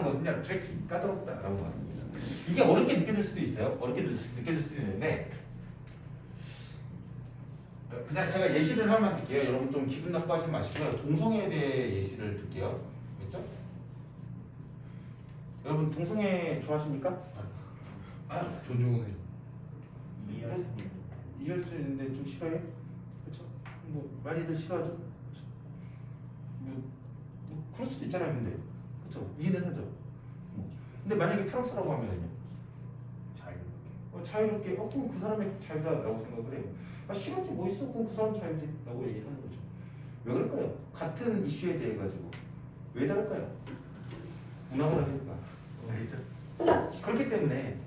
것은요 트래킹 까다롭다라고 나왔습니다. 이게 어렵게 느껴질 수도 있어요. 어렵게 느껴질 수도 있는데 그냥 제가 예시를 하나만 드릴게요. 여러분 좀 기분 나빠하지 마시고요. 동성애에 대해 예시를 드릴게요. 됐죠? 여러분 동성애 좋아하십니까? 존중은 해. 이해할 수 있는데 좀 싫어해? 그렇죠? 뭐 많이들 싫어하죠? 그렇죠? 뭐 그럴 수도 있잖아요. 근데 그렇죠? 이해는 하죠. 근데 만약에 프랑스라고 하면요, 자유롭게 그럼 그 사람의 자유다라고 생각을 해요. 싫어지 뭐 있어? 그럼 그 사람 자유지라고 얘기하는 거죠. 왜 그럴까요? 같은 이슈에 대해 가지고 왜 다를까요? 문화가 다르니까. 알겠죠? 그렇기 때문에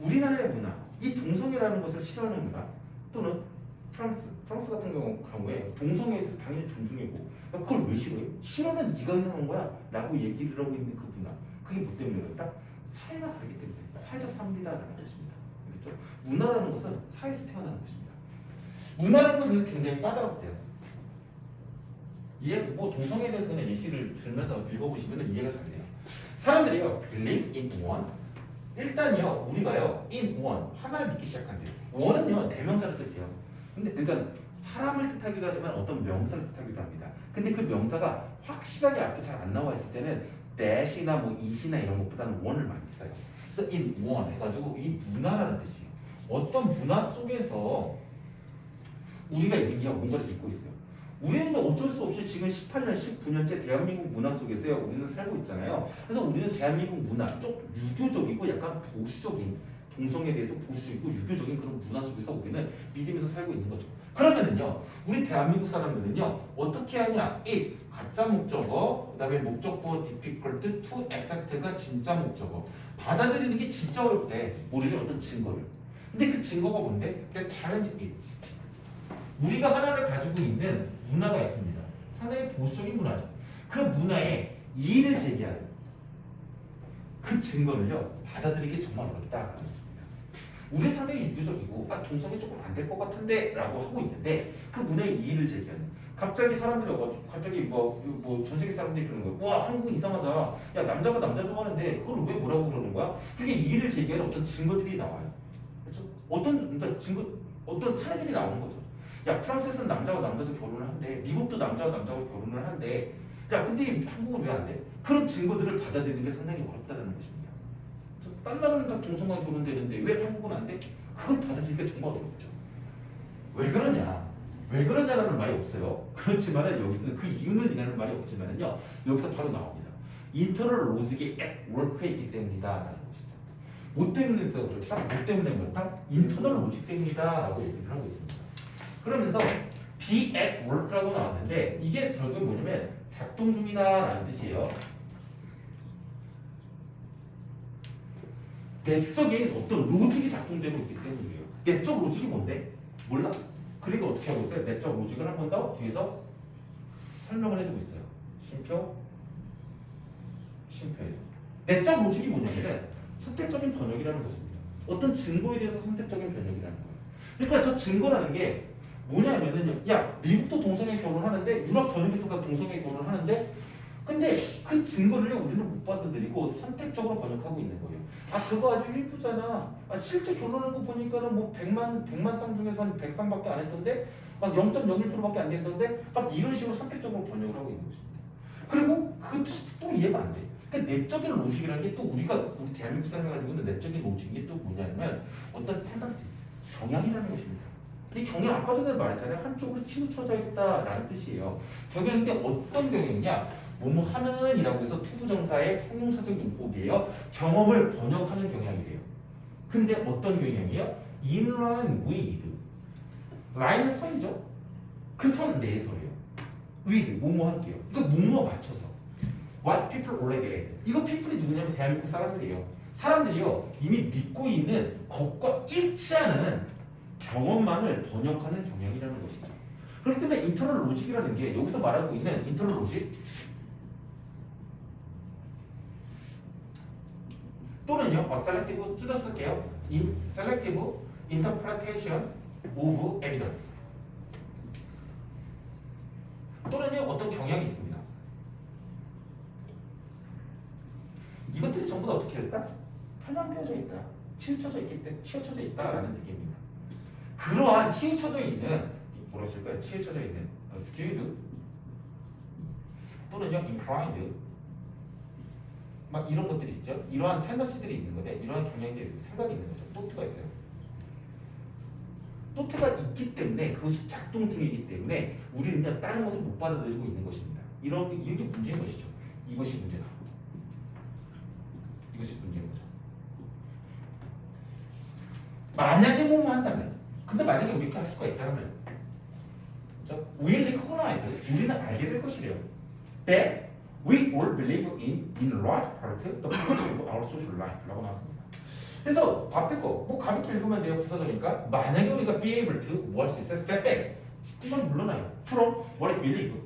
우리나라의 문화, 이 동성애라는 것을 싫어하는 문화, 또는 프랑스 같은 경우에 동성애에 대해서 당연히 존중이고 그걸 왜 싫어해? 싫어는 네가 이상한 거야 라고 얘기를 하고 있는 그 문화, 그게 뭐 때문에 그렇다? 사회가 다르기 때문에 사회적 삽니다라는 것입니다. 그렇죠? 문화라는 것은 사회에서 태어나는 것입니다. 문화라는 것은 굉장히 까다롭대요. 뭐 동성애에 대해서 그냥 예시를 들면서 읽어보시면 이해가 잘 돼요. 사람들이요 believe in one, 일단요 우리가요 in one, 하나를 믿기 시작한대요. one은요 대명사를 뜻해요. 근데 그러니까 사람을 뜻하기도 하지만 어떤 명사를 뜻하기도 합니다. 근데 그 명사가 확실하게 앞에 잘 안 나와 있을 때는 that이나 뭐 it이나 이런 것보다는 one을 많이 써요. 그래서 in one 해가지고 이 문화라는 뜻이에요. 어떤 문화 속에서 우리가 뭔가를 믿고 있어요. 우리는 어쩔 수 없이 지금 18년, 19년째 대한민국 문화 속에서요 우리는 살고 있잖아요. 그래서 우리는 대한민국 문화 쪽 유교적이고 약간 보수적인, 동성애에 대해서 보수적이고 유교적인 그런 문화 속에서 우리는 믿으면서 살고 있는 거죠. 그러면은요 우리 대한민국 사람들은요 어떻게 하냐? 1. 가짜 목적어, 그 다음에 목적보 difficult to accept가 진짜 목적어. 받아들이는 게 진짜 어렵대. 우리는 어떤 증거를. 근데 그 증거가 뭔데? challenge it. 우리가 하나를 가지고 있는 문화가 있습니다. 상당히 보수적인 문화죠. 그 문화에 이의를 제기하는 그 증거를요 받아들이기 정말 어렵다라는 것입니다. 우리는 상당히 유교적이고 동성애 조금 안 될 것 같은데 라고 하고 있는데 그 문화에 이의를 제기하는, 갑자기 사람들이 갑자기 뭐 전 세계 사람들이 그러는 거예요. 와 한국은 이상하다. 야 남자가 남자 좋아하는데 그걸 왜 뭐라고 그러는 거야? 그게 이의를 제기하는 어떤 증거들이 나와요. 그렇죠? 그러니까 어떤 사례들이 나오는 거죠. 야 프랑스에서는 남자와 남자도 결혼을 한대, 미국도 남자와 남자가 결혼을 한대. 야 근데 한국은 왜 안 돼? 그런 증거들을 받아들이는 게 상당히 어렵다는 것입니다. 딴 나라는 다 동성애 결혼되는데 왜 한국은 안 돼? 그걸 받아들이기가 정말 어렵죠. 왜 그러냐? 왜 그러냐라는 말이 없어요. 그렇지만은 여기서는 그 이유는 이라는 말이 없지만은요 여기서 바로 나옵니다. 인터널 로직이 at work에 있기 때문이다라는 것이죠. 뭐 때문에 그렇다? 뭐 때문에 그렇다? 인터널 로직 때문이다라고 얘기를 하고 있습니다. 그러면서 be at work라고 나왔는데 이게 결국은 뭐냐면 작동 중이다라는 뜻이에요. 내적인 어떤 로직이 작동되고 있기 때문이에요. 내적 로직이 뭔데? 몰라? 그러니까 어떻게 하고 있어요? 내적 로직을 한 번 더 뒤에서 설명을 해주고 있어요. 심표에서. 내적 로직이 뭐냐면 선택적인 번역이라는 것입니다. 어떤 증거에 대해서 선택적인 번역이라는 거예요. 그러니까 저 증거라는 게 뭐냐면은요, 야 미국도 동성애 결혼하는데 유럽 전역에서도 동성애 결혼하는데 근데 그 증거를 우리는 못 받아들이고 선택적으로 번역하고 있는 거예요. 그거 아주 일부잖아. 실제 결혼하는 거 보니까는 뭐 100만 쌍 중에서 한 100쌍밖에 안 했던데 막 0.01%밖에 안 됐던데 막 이런 식으로 선택적으로 번역을 하고 있는 것입니다. 그리고 그 뜻이 또 이해가 안 돼. 그러니까 내적인 로직이라는 게 또 우리 대한민국 사람이 가지고 있는 내적인 로직이 또 뭐냐면 어떤 텐던시, 경향이라는 것입니다. 이 경향 아까 전에 말했잖아요. 한쪽으로 치우쳐져 있다라는 뜻이에요. 경향인데 어떤 경향이냐? 뭐뭐 하는이라고 해서 투부정사의 형용사적 용법이에요. 경험을 번역하는 경향이래요. 근데 어떤 경향이에요? in line with. line은 선이죠. 그 선 내에서예요. with 뭐뭐 할게요. 이거 뭐뭐 맞춰서. what people already had. 이거 people이 누구냐면 대한민국 사람들이에요. 사람들이요 이미 믿고 있는 것과 일치하는 경험만을 번역하는 경향이라는 것이죠. 그렇기 때문에 인터널 로직이라는 게 여기서 말하고 있는 인터널 로직 또는요, selective 줄여쓸게요. selective interpretation of evidence. 또는요, 어떤 경향이 있습니다. 전부 다 어떻게 됐다? 편향되어져 있다. 치우쳐져 있기 때문에 치우쳐져 있다라는 얘기입니다. 그러한 치우쳐져 있는 뭐라 쓸까요? 치우쳐져 있는 skewed 또는요 inclined 막 이런 것들이 있죠. 이러한 텐더시들이 있는 건데 이러한 경향들이 있어요. 생각이 있는 거죠. 또트가 있어요. 또트가 있기 때문에 그것이 작동 중이기 때문에 우리는요 다른 것을 못 받아들이고 있는 것입니다. 이런 게 문제인 것이죠. 이것이 문제다. 이것이 문제인 거죠. 만약에 뭐뭐 한다면, 근데 만약에 우리 이렇게 할 수가 있다면, 그렇죠? We'll recognize, 우리는 알게 될 것이래요. That we all believe in large part the principle of our social life라고 나왔습니다. 그래서 앞에 거 뭐 가볍게 읽으면 돼요. 부사절이니까 만약에 우리가 be able to 뭐 할 수 있어요? Step back. 이건 물러나요. From what we believe.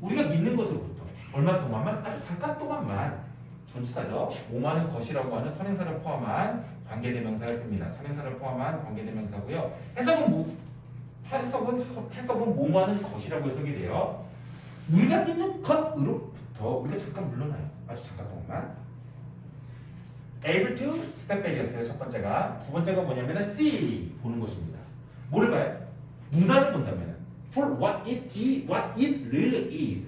우리가 믿는 것으로부터 얼마 동안만 아주 잠깐 동안만 전치사죠. 뭐하는 것이라고 하는 선행사를 포함한 관계대명사였습니다. 선행사를 포함한 관계대명사고요. 해석은 뭐하는 것이라고 해석이 돼요. 우리가 믿는 것으로부터 우리가 잠깐 물러나요. 아주 잠깐 동안만. able to step back이었어요. 첫 번째가. 두 번째가 뭐냐면은 see 보는 것입니다. 뭐를 봐요? 문화를 본다면 for what it really is.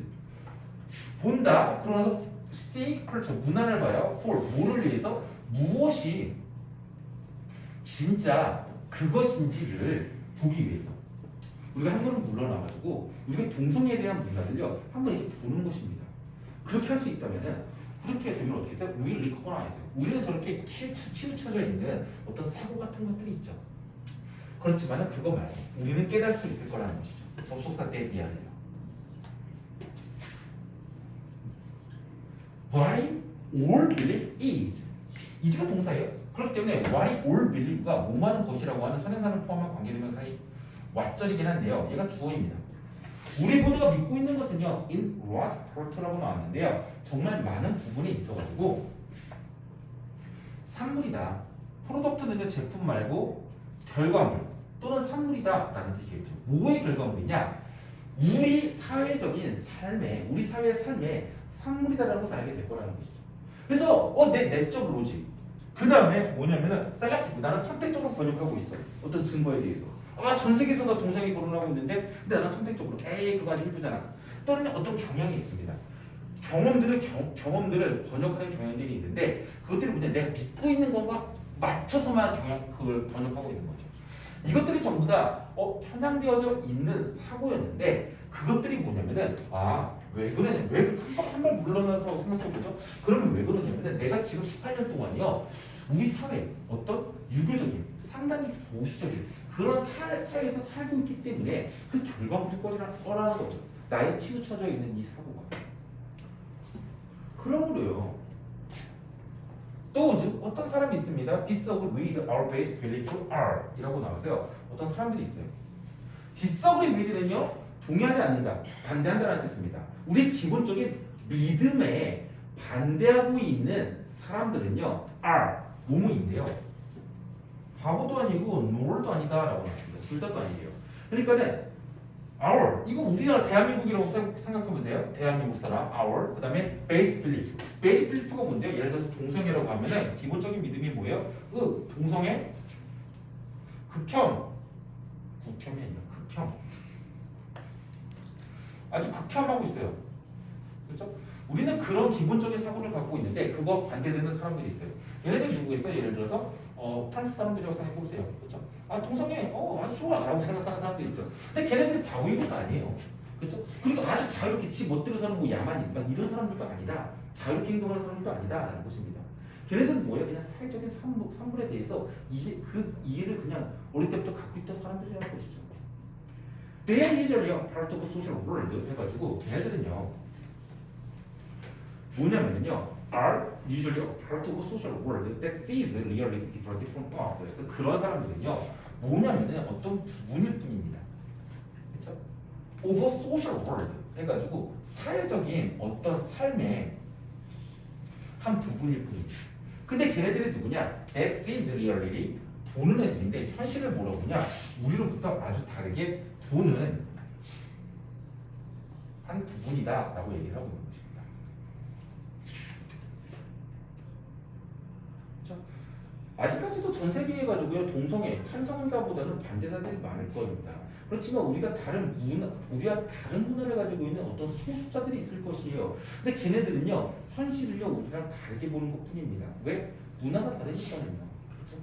본다. 그러면서 see 그렇죠. 문화를 봐요. for 뭐를 위해서 무엇이 진짜 그것인지를 보기 위해서. 우리가 한 번은 물러나가지고 우리가 동성애에 대한 문화를요 한번 이제 보는 것입니다. 그렇게 할 수 있다면은 그렇게 되면 어떻게 해요? We recognize. 우리는 저렇게 치우쳐져 있는 어떤 사고 같은 것들이 있죠. 그렇지만은 그거 말고 우리는 깨달을 수 있을 거라는 것이죠. 접속사 때에 비하면. What all believe is. is가 동사예요. 그렇기 때문에 what all believe가 뭐하는 것이라고 하는 선행사를 포함한 관계대명사의 왓절이긴 한데요. 얘가 주어입니다. 우리 모두가 믿고 있는 것은요 in large part라고 나왔는데요. 정말 많은 부분에 있어가지고 산물이다. 프로덕트는요 제품 말고 결과물 또는 산물이다 라는 뜻이겠죠. 뭐의 결과물이냐? 우리 사회적인 삶에 우리 사회의 삶에 산물이다라는 것을 알게 될 거라는 것이죠. 그래서 내 내적 로직 그 다음에 뭐냐면은 셀렉티브 나는 선택적으로 번역하고 있어. 어떤 증거에 대해서 전 세계에서 나 동생이 결혼하고 있는데 근데 나는 선택적으로 그거 아주 이쁘잖아. 또는 어떤 경향이 있습니다. 경험들을 번역하는 경향들이 있는데 그것들이 뭐냐 내가 믿고 있는 것과 맞춰서만 그걸 번역하고 있는 거죠. 이것들이 전부 다 편향되어져 있는 사고였는데 그것들이 뭐냐면은 왜 그러냐 왜 한 발 물러나서 생각해보죠. 그러면 왜 그러냐면은 내가 지금 18년 동안요 우리 사회 어떤 유교적인 상당히 보수적인 그런 사회에서 살고 있기 때문에 그 결과물이 꺼라는 거죠. 나의 치우쳐져 있는 이 사고가. 그러므로요. 또 어떤 사람이 있습니다. Disagree with our basic belief are 이라고 나와서요. 어떤 사람들이 있어요. Disagree with는요. 동의하지 않는다. 반대한다는 뜻입니다. 우리 기본적인 믿음에 반대하고 있는 사람들은요. are 뭐뭐인데요. 바보도 아니고 놀도 아니다라고 나왔습니다. 둘 다도 아니에요. 그러니까는 our 이거 우리나라 대한민국이라고 생각해보세요. 대한민국 사람 our 그 다음에 basic belief. basic belief가 뭔데요? 예를 들어서 동성애라고 하면은 기본적인 믿음이 뭐예요? 동성애 국혐이 아니라 극혐. 아주 극혐하고 있어요. 그렇죠? 우리는 그런 기본적인 사고를 갖고 있는데 그거 반대되는 사람들이 있어요. 얘네들 누구겠어요? 예를 들어서 프랑스 사람들이라고 생각해보세요. 그렇죠? 동성애 아주 좋아 라고 생각하는 사람들 있죠. 근데 걔네들이 바보인 것도 아니에요. 그렇죠? 그러니까 아주 자유롭게 지 멋대로 사는 뭐 야만인 막 이런 사람들도 아니다. 자유롭게 행동하는 사람들도 아니다 라는 것입니다. 걔네들은 뭐예요? 그냥 사회적인 산물에 대해서 그 이해를 그냥 어릴 때부터 갖고 있던 사람들이라는 것이죠. They are usually a part of a social world 해가지고 걔네들은요 뭐냐면요 are usually a part of a social world that sees reality different from us. 그래서 그런 사람들은요 뭐냐면은 어떤 부분일 뿐입니다. 그렇죠? of a social world 해가지고 사회적인 어떤 삶의 한 부분일 뿐입니다. 근데 걔네들이 누구냐? that sees reality 보는 애들인데 현실을 뭐라고 보냐? 우리로부터 아주 다르게 보는 한 부분이다 라고 얘기를 하고 있는 것입니다. 아직까지도 전 세계에 가지고요 동성애 찬성자보다는 반대자들이 많을 겁니다. 그렇지만 우리가 다른 문화를 가지고 있는 어떤 소수자들이 있을 것이에요. 근데 걔네들은요 현실을요 우리랑 다르게 보는 것뿐입니다. 왜? 문화가 다르니까요. 그렇죠?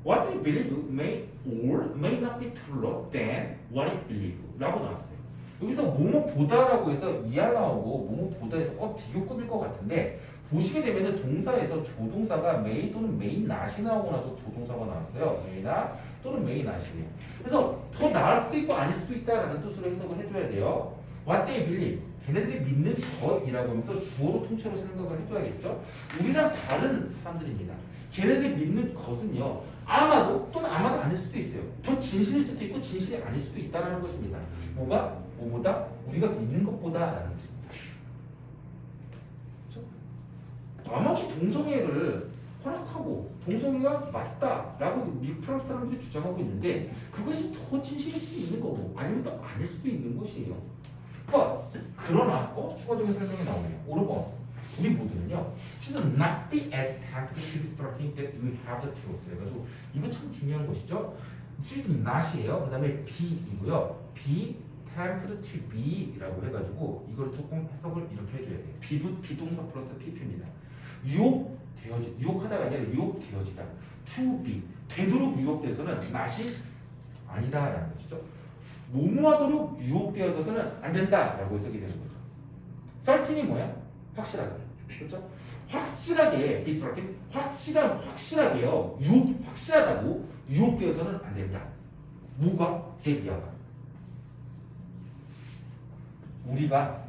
What they believe may or may not be truer than what I believe 라고 나왔어요. 여기서 뭐뭐보다라고 해서 이하 나오고 뭐뭐보다에서 비교급일 것 같은데 보시게 되면은 동사에서 조동사가 may 또는 may not이 나오고 나서 조동사가 나왔어요. may not 또는 may not이에요. 그래서 더 나을 수도 있고 아닐 수도 있다라는 뜻으로 해석을 해줘야 돼요. What they believe 걔네들이 믿는 것이라고 하면서 주어로 통째로 생각을 해줘야겠죠. 우리랑 다른 사람들입니다. 걔네들이 믿는 것은요 아마도 또는 아마도 아닐 수도 있어요. 더 진실일 수도 있고 진실이 아닐 수도 있다는 것입니다. 뭐보다 우리가 믿는 것보다라는 것입니다. 그렇죠? 아마도 동성애를 허락하고 동성애가 맞다라고 미국 프랑스 사람들이 주장하고 있는데 그것이 더 진실일 수도 있는 거고 아니면 또 아닐 수도 있는 것이에요. 그러나 추가적인 설명이 나오네요. 오르버스 우리 모두는요 should not be as tempted to be certain that we have the truth. 그래가지고 이거 참 중요한 것이죠. should not이에요. 그 다음에 be이고요. be tempted to be라고 해가지고 이걸 조금 해석을 이렇게 해줘야 돼요. 비동사 플러스 pp입니다. 유혹하다가 아니라 유혹되어지다. to be 되도록 유혹돼서는 not이 아니다라는 것이죠. 뭐뭐하도록 유혹되어져서는 안 된다라고 해석이 되는 거죠. certain이 뭐야? 확실하게. 그렇죠? 확실하게 be certain 확실하게요. 확실하다고 유혹되어서는 안 된다. 뭐가? 대비하가. 우리가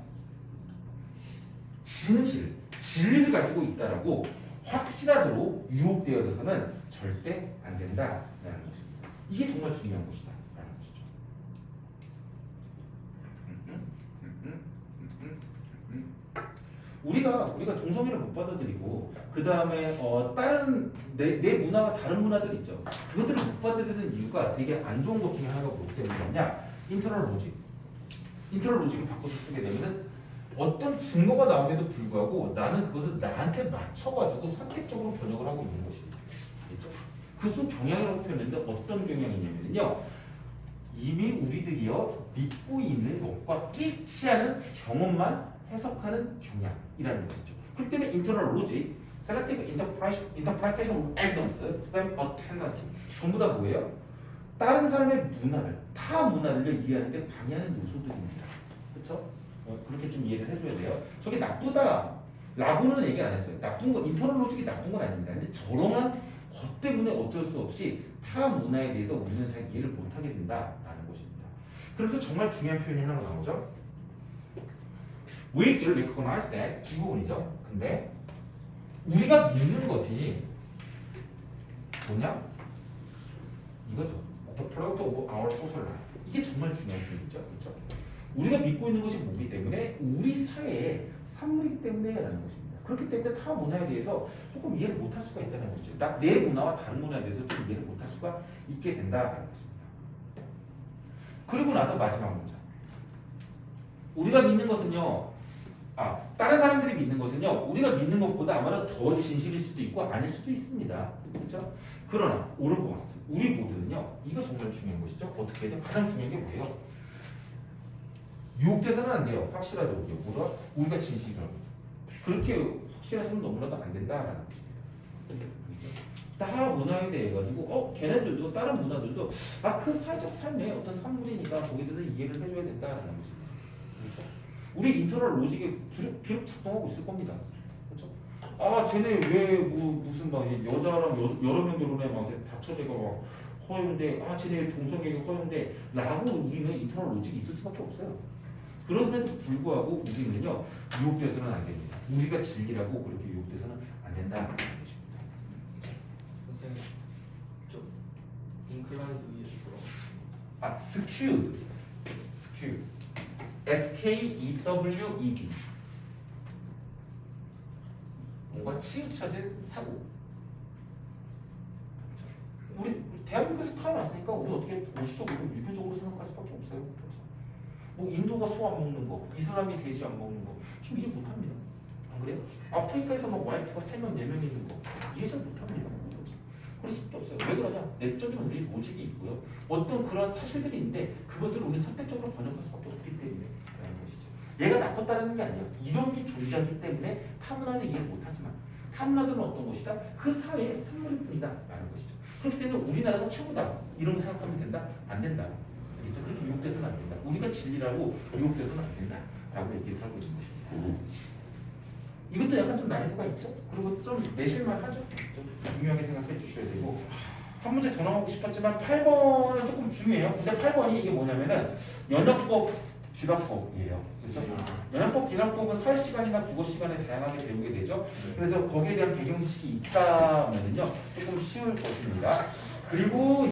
진리를 가지고 있다라고 확실하도록 유혹되어져서는 절대 안 된다라는 것입니다. 이게 정말 중요한 것이다라는 것이죠. 우리가 동성애를 못 받아들이고 그 다음에 다른 내 문화가 다른 문화들 있죠. 그것들을 못 받아들이는 이유가 되게 안 좋은 것 중에 하나가 뭐 때문이냐? 인터널 로직을 바꿔서 쓰게 되면 어떤 증거가 나옴에도 불구하고 나는 그것을 나한테 맞춰가지고 선택적으로 번역을 하고 있는 것입니다. 그렇죠? 그것은 경향이라고 표현했는데 어떤 경향이냐면요. 이미 우리들이요 믿고 있는 것과 일치하는 경험만 해석하는 경향이라는 것이죠. 그렇기 때문에 internal logic, selective interpretation of evidence, 그다음에 a tendency 전부 다 뭐예요? 다른 사람의 문화를, 타 문화를 이해하는데 방해하는 요소들입니다. 그렇죠? 그렇게 좀 이해를 해줘야 돼요. 저게 나쁘다라고는 얘기 안 했어요. 나쁜 거, internal logic이 나쁜 건 아닙니다. 근데 저러한 것 때문에 어쩔 수 없이 타 문화에 대해서 우리는 잘 이해를 못하게 된다라는 것입니다. 그래서 정말 중요한 표현이 하나가 나오죠. We will recognize that 이 부분이죠. 근데 우리가 믿는 것이 뭐냐? 이거죠. The product of our social life. 이게 정말 중요한 표현이죠. 그렇죠? 우리가 믿고 있는 것이 뭐기 때문에 우리 사회의 산물이기 때문에라는 것입니다. 그렇기 때문에 타 문화에 대해서 조금 이해를 못할 수가 있다는 것이죠. 내 문화와 다른 문화에 대해서 좀 이해를 못할 수가 있게 된다는 것입니다. 그리고 나서 마지막 문장. 우리가 믿는 것은요. 다른 사람들이 믿는 것은요. 우리가 믿는 것보다 아마도 더 진실일 수도 있고 아닐 수도 있습니다. 그렇죠? 그러나 오르고스 우리 모두는요. 이거 정말 중요한 것이죠. 어떻게 해야 돼? 가장 중요한 게 뭐예요? 유혹돼서는 안 돼요. 확실하죠. 우리가 진실이라고. 그렇게 확실해서는 너무나도 안 된다라는 것입니다. 다 문화에 대해 가지고 걔네들도 다른 문화들도 그 사회적 삶의 어떤 산물이니까 거기에 대해서 이해를 해줘야 된다라는 것입니다. 그렇죠? 우리 인터널 로직이 비록 작동하고 있을 겁니다. 그렇죠? 쟤네 왜 무슨 막 여자랑 여러 명 결혼해 막 다처제가 막 허용돼. 쟤네 동성애가 허용돼라고 우리는 인터널 로직이 있을 수밖에 없어요. 그럼에도 불구하고 우리는요 유혹돼서는 안 됩니다. 우리가 진리라고 그렇게 유혹돼서는 안 된다는 것입니다. 선생님 좀 인클라이드 위에서 skewed S-K-E-W-E-D 뭔가 치우쳐진 사고. 우리 대한민국에서 태어났으니까 우리 어떻게 보수적으로 유교적으로 생각할 수밖에 없어요. 뭐 인도가 소 안 먹는 거, 이슬람이 돼지 안 먹는 거 좀 이해 못합니다. 안 그래요? 아프리카에서 막 와이프가 3명, 4명 있는 거 이해를 못합니다. 그럴 수도 없어요. 왜 그러냐? 내적인 우리 로직이 있고요. 어떤 그런 사실들이 있는데 그것을 우리 선택적으로 번역할 수밖에 없기 때문에 라는 것이죠. 얘가 나빴다는 게 아니야. 이런 게 존재하기 때문에 타문화는 이해를 못하지만 타문화들은 어떤 것이다? 그 사회의 산물일 뿐이다 라는 것이죠. 그렇기 때문에 우리나라가 최고다 이런 거 생각하면 된다? 안 된다. 알겠죠? 그렇게 유혹돼서는 안 된다. 우리가 진리라고 유혹돼서는 안 된다 라고 얘기를 하고 있는 것입니다. 이것도 약간 좀 난이도가 있죠? 그리고 좀 내실만 하죠? 좀 중요하게 생각해 주셔야 되고 한 문제 더 나오고 싶었지만 8번은 조금 중요해요. 근데 8번이 이게 뭐냐면은 연역법, 기납법이에요. 그렇죠? 연역법, 기납법은 사회시간이나 국어시간에 다양하게 배우게 되죠. 그래서 거기에 대한 배경 지식이 있다면은요 조금 쉬울 것입니다. 그리고